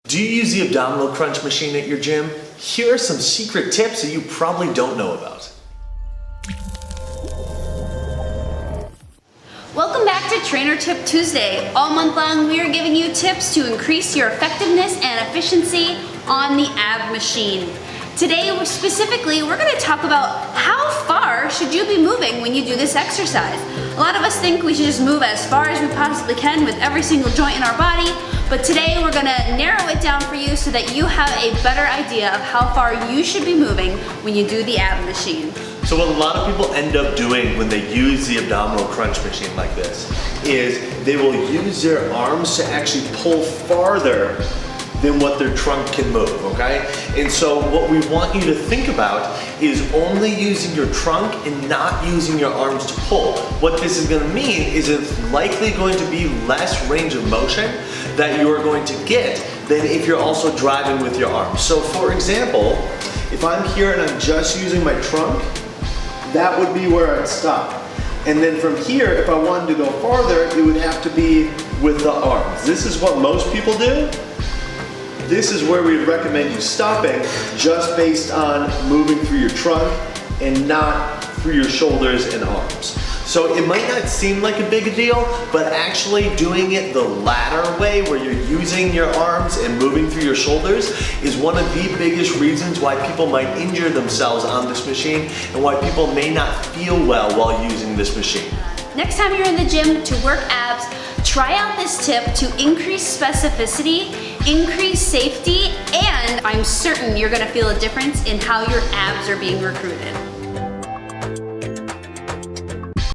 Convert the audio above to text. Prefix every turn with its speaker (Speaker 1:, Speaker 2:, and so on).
Speaker 1: Do you use the abdominal crunch machine at your gym? Here are some secret tips that you probably don't know about.
Speaker 2: Welcome back to Trainer Tip Tuesday. All month long, we are giving you tips to increase your effectiveness and efficiency on the ab machine. Today, specifically, we're gonna talk about how far should you be moving when you do this exercise. A lot of us think we should just move as far as we possibly can with every single joint in our body, but today we're gonna narrow it down for you so that you have a better idea of how far you should be moving when you do the ab machine.
Speaker 1: So what a lot of people end up doing when they use the abdominal crunch machine like this is they will use their arms to actually pull farther than what their trunk can move, okay? And so what we want you to think about is only using your trunk and not using your arms to pull. What this is gonna mean is it's likely going to be less range of motion that you're going to get than if you're also driving with your arms. So for example, if I'm here and I'm just using my trunk, that would be where I'd stop. And then from here, if I wanted to go farther, it would have to be with the arms. This is what most people do. This is where we recommend you stopping, just based on moving through your trunk and not through your shoulders and arms. So it might not seem like a big deal, but actually doing it the latter way, where you're using your arms and moving through your shoulders, is one of the biggest reasons why people might injure themselves on this machine and why people may not feel well while using this machine.
Speaker 2: Next time you're in the gym to work abs, try out this tip to increase specificity, increase safety, and I'm certain you're gonna feel a difference in how your abs are being recruited.